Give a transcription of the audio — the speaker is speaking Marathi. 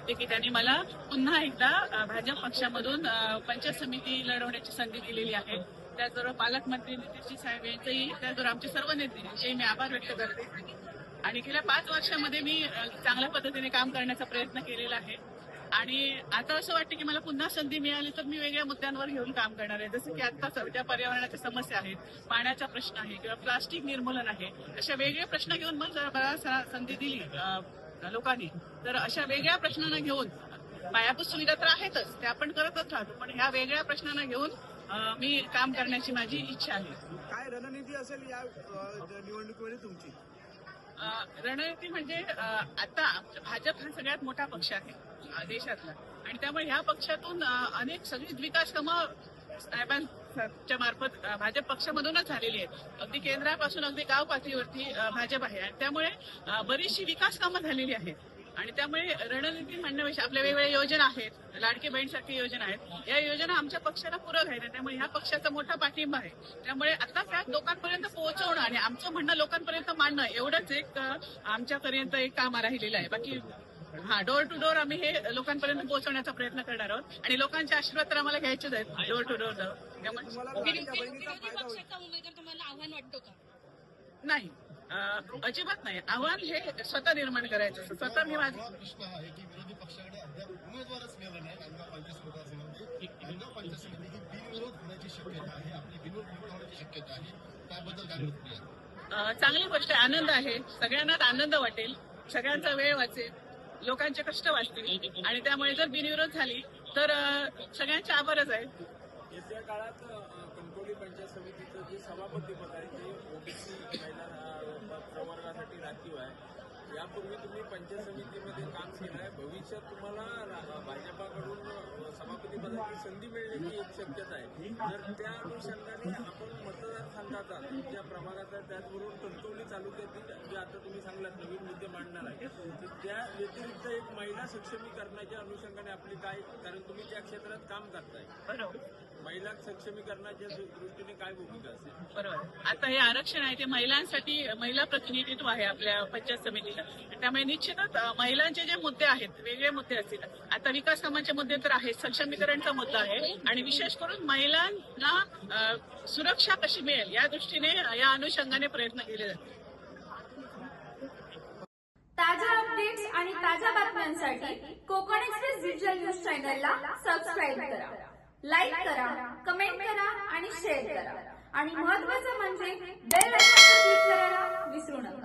वाटते की त्यांनी मला पुन्हा एकदा भाजप पक्षामधून पंचायत समिती लढवण्याची संधी दिलेली आहे. त्याचबरोबर पालकमंत्री नितीशजी साहेब यांचेही, त्याचबरोबर आमचे सर्व नेते यांचे मी आभार व्यक्त करते. आणि गेल्या 5 वर्षामध्ये मी चांगल्या पद्धतीने काम करण्याचा प्रयत्न केलेला आहे. आणि आता असं वाटतं की मला पुन्हा संधी मिळाली तर मी वेगळ्या मुद्द्यांवर घेऊन काम करणार आहे. जसं की आता सध्या पर्यावरणाच्या समस्या आहेत, पाण्याचा प्रश्न आहे किंवा प्लास्टिक निर्मूलन आहे, अशा वेगळे प्रश्न घेऊन मग जर मला संधी दिली लोकांनी तर अशा वेगळ्या प्रश्नांना घेऊन, पायाभूत सुविधा तर आहेतच, ते आपण करतच राहतो, पण ह्या वेगळ्या प्रश्नांना घेऊन मी काम करण्याची माझी इच्छा आहे. काय रणनीती असेल या निवडणुकीमध्ये तुमची? रणनीती म्हणजे आता भाजप हा सगळ्यात मोठा पक्ष आहे देशातला, आणि त्यामुळे ह्या पक्षातून अनेक सगळी विकास कामं साहेबांच्या मार्फत भाजप पक्षामधूनच झालेली आहेत. अगदी केंद्रापासून अगदी गाव पातळीवरती भाजप आहे, आणि त्यामुळे बरीचशी विकास कामं झालेली आहेत. आणि त्यामुळे रणनीती म्हणण्यापेक्षा आपल्या वेगवेगळ्या योजना आहेत, लाडकी बहीणसारखी योजना आहेत, या योजना आमच्या पक्षाला पूरक आहेत. त्यामुळे ह्या पक्षाचा मोठा पाठिंबा आहे. त्यामुळे आता त्या लोकांपर्यंत पोहोचवणं आणि आमचं म्हणणं लोकांपर्यंत मांडणं एवढंच एक आमच्यापर्यंत एक काम राहिलेलं आहे. बाकी डोर टू डोर आम्ही हे लोकांपर्यंत पोहोचवण्याचा प्रयत्न करणार आहोत, आणि लोकांचे आशीर्वाद तर आम्हाला घ्यायचेच आहेत डोर टू डोर. नाही, अजिबात नाही. आव्हान हे स्वतः निर्माण करायचं. स्वतः मी माझं प्रश्न आहे की विरोधी पक्षाकडे अद्याप उमेदवारच मिळाला नाही. गांजा पंचायत समिती ही बिनविरोध होण्याची शक्यता आहे, आपली बिनविरोध होण्याची शक्यता आहे, त्याबद्दल काय प्रतिक्रिया? चांगली गोष्ट आहे, आनंद आहे. सगळ्यांनाच आनंद वाटेल, सगळ्यांचा वेळ वाचेल, लोकांचे कष्ट वाचतील, आणि त्यामुळे जर बिनविरोध झाली तर सगळ्यांचे आभारच आहे. येत्या काळात कणकवली पंचायत समितीचं जे सभापतीपद आहे ते ओबीसी महिला प्रवर्गासाठी राखीव आहे. यापूर्वी तुम्ही पंचायत समितीमध्ये काम केलं आहे. भविष्यात तुम्हाला भाजपाकडून सभापती पदाची संधी मिळण्याची एक शक्यता आहे. जर त्या अनुषंगाने आपण मतदारसंघाचा तुमच्या प्रभागाचा, त्याचबरोबर कणकवली तालुक्यातील जे आता तुम्ही सांगलात नवीन मुद्दे मांडणार आहे, त्या व्यतिरिक्त एक महिला सक्षमीकरणाच्या अनुषंगाने आपली काय, कारण तुम्ही त्या क्षेत्रात काम करताय, बरोबर, महिला सक्षमीकरणाच्या दृष्टीने काय भूमिका असेल? बरोबर. आता हे आरक्षण आहे ते महिलांसाठी, महिला प्रतिनिधित्व आहे आपल्या पंचायत समितीला. त्यामुळे निश्चितच महिलांचे जे मुद्दे आहेत, वेगळे मुद्दे असतील. आता विकास कामाचे मुद्दे तर आहेत, सक्षमीकरणचा मुद्दा आहे, आणि विशेष करून महिलांना सुरक्षा कशी मिळेल या दृष्टीने या अनुषंगाने प्रयत्न केले जातात. ताज्या अपडेट्स आणि ताज्या बातम्यांसाठी कोकण एक्सप्रेस डिजिटल न्यूज चॅनलला सबस्क्राईब करा, लाईक करा, कमेंट करा आणि शेअर करा, आणि महत्त्वाचं म्हणजे बेल आयकॉनवर क्लिक करायला विसरू नका.